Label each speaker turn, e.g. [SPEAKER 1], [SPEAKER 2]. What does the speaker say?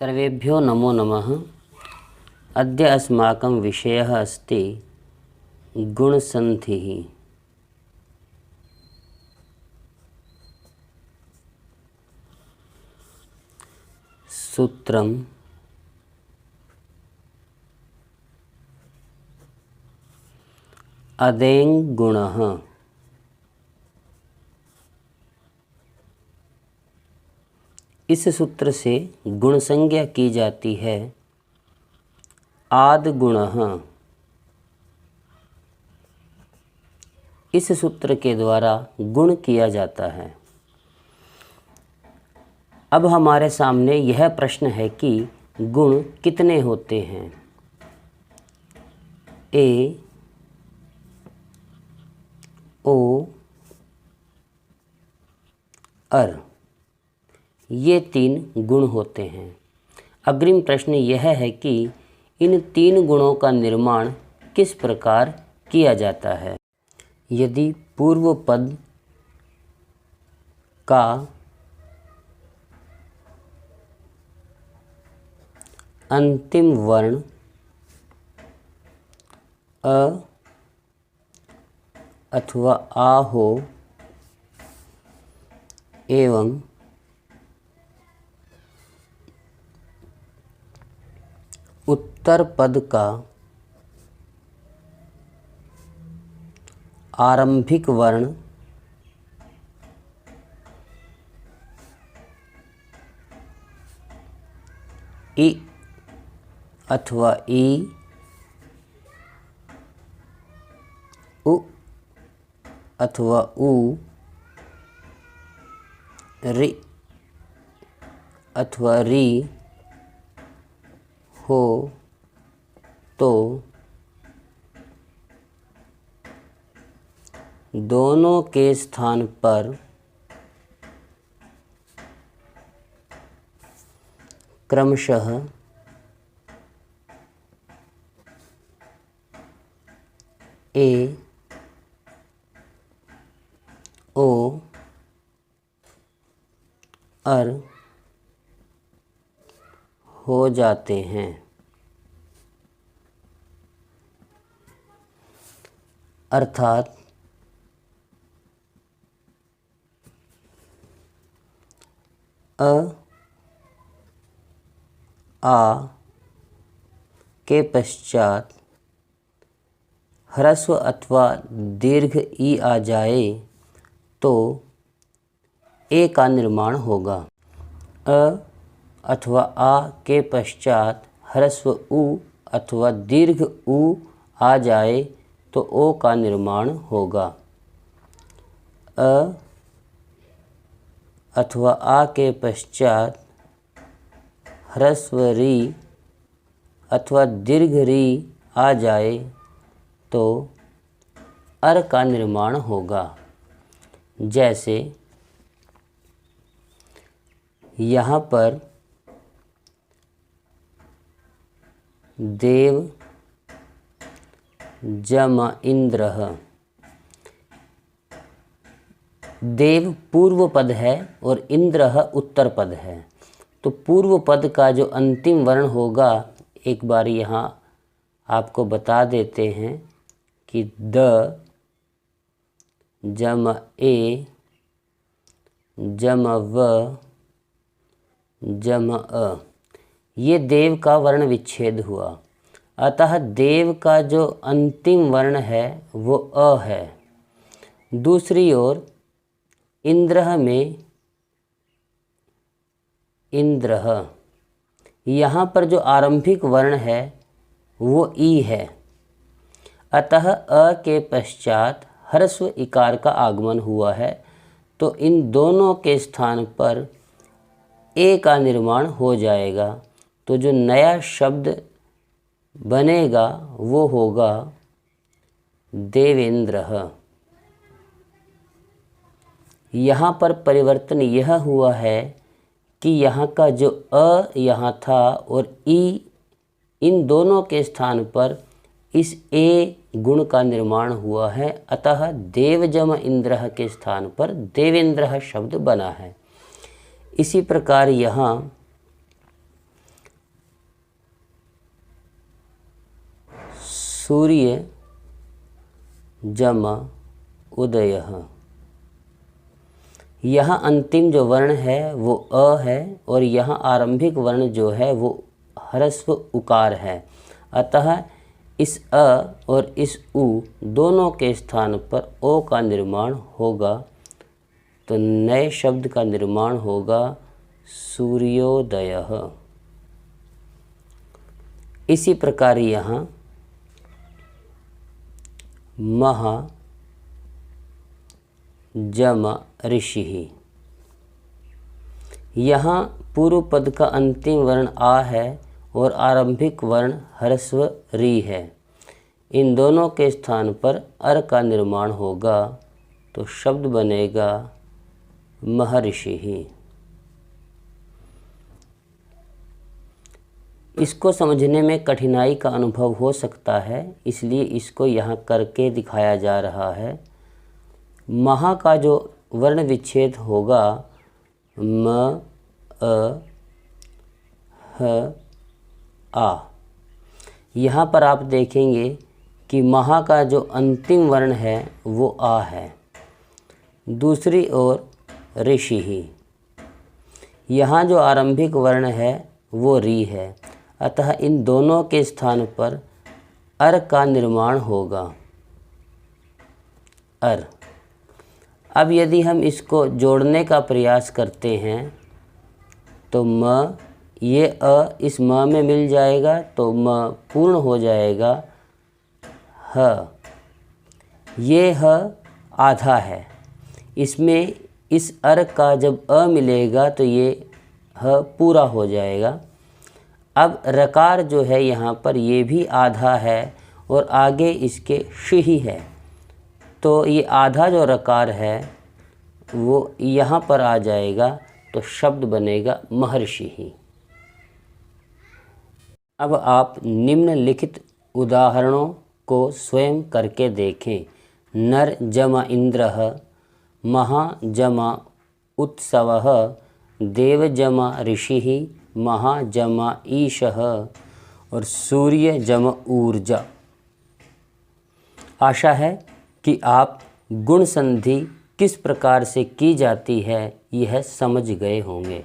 [SPEAKER 1] सर्वेभ्यो नमो नमः। अद्य अस्माकं विषयः अस्ति गुणसन्धिः। सूत्रम् अदेङ् गुणः। इस सूत्र से गुण संज्ञा की जाती है आद् गुणः। इस सूत्र के द्वारा गुण किया जाता है। अब हमारे सामने यह प्रश्न है कि गुण कितने होते हैं। ए, ओ, अर, ये 3 गुण होते हैं। अग्रिम प्रश्न यह है कि इन 3 गुणों का निर्माण किस प्रकार किया जाता है। यदि पूर्व पद का अंतिम वर्ण अ अथवा आ हो एवं उत्तर पद का आरंभिक वर्ण इ अथवा ई, उ अथवा उ, रि अथवा री हो तो दोनों के स्थान पर क्रमशः ए, ओ, अर हो जाते हैं। अर्थात अ, आ के पश्चात ह्रस्व अथवा दीर्घ ई आ जाए तो ए का निर्माण होगा। अ अथवा आ के पश्चात ह्रस्व उ अथवा दीर्घ उ आ जाए तो ओ का निर्माण होगा। अ अथवा आ के पश्चात ह्रस्व री अथवा दीर्घ री आ जाए तो अर का निर्माण होगा। जैसे यहाँ पर देव जम इंद्रः। देव पूर्व पद है और इंद्रः उत्तर पद है। तो पूर्व पद का जो अंतिम वर्ण होगा, एक बार यहाँ आपको बता देते हैं कि द जम ए जम व जम अ, ये देव का वर्ण विच्छेद हुआ। अतः देव का जो अंतिम वर्ण है वो अ है। दूसरी ओर इंद्रः में इंद्रः, यहाँ पर जो आरंभिक वर्ण है वो ई है। अतः अ के पश्चात ह्रस्व इकार का आगमन हुआ है तो इन दोनों के स्थान पर ए का निर्माण हो जाएगा। तो जो नया शब्द बनेगा वो होगा देवेंद्रः। यहाँ पर परिवर्तन यह हुआ है कि यहाँ का जो अ यहाँ था और ई, इन दोनों के स्थान पर इस ए गुण का निर्माण हुआ है। अतः देवजम इंद्रः के स्थान पर देवेंद्रः शब्द बना है। इसी प्रकार यहाँ सूर्य जमा उदयः। यहाँ अंतिम जो वर्ण है वो अ है और यहाँ आरंभिक वर्ण जो है वो ह्रस्व उकार है। अतः इस अ और इस उ दोनों के स्थान पर ओ का निर्माण होगा, तो नए शब्द का निर्माण होगा सूर्योदयः। इसी प्रकार यहाँ महा जमा ऋषिः। यहाँ पूर्व पद का अंतिम वर्ण आ है और आरंभिक वर्ण ह्रस्व री है। इन दोनों के स्थान पर अर का निर्माण होगा, तो शब्द बनेगा महर्षिः। इसको समझने में कठिनाई का अनुभव हो सकता है, इसलिए इसको यहाँ करके दिखाया जा रहा है। महा का जो वर्ण विच्छेद होगा म अ ह आ, यहाँ पर आप देखेंगे कि महा का जो अंतिम वर्ण है वो आ है। दूसरी ओर ऋषिः, यहाँ जो आरंभिक वर्ण है वो री है। अतः इन दोनों के स्थान पर अर का निर्माण होगा, अर। अब यदि हम इसको जोड़ने का प्रयास करते हैं तो म, ये अ इस म में मिल जाएगा तो म पूर्ण हो जाएगा ह। ये ह आधा है, इसमें इस अर का जब अ मिलेगा तो ये ह पूरा हो जाएगा। अब रकार जो है यहाँ पर ये भी आधा है और आगे इसके श ही है, तो ये आधा जो रकार है वो यहाँ पर आ जाएगा, तो शब्द बनेगा महर्षिः। अब आप निम्नलिखित उदाहरणों को स्वयं करके देखें। नर जमा इंद्रः, महा जमा उत्सवः, देव जमा ऋषिः, महा जमा ईशः और सूर्य जमा ऊर्जा। आशा है कि आप गुण संधि किस प्रकार से की जाती है यह समझ गए होंगे।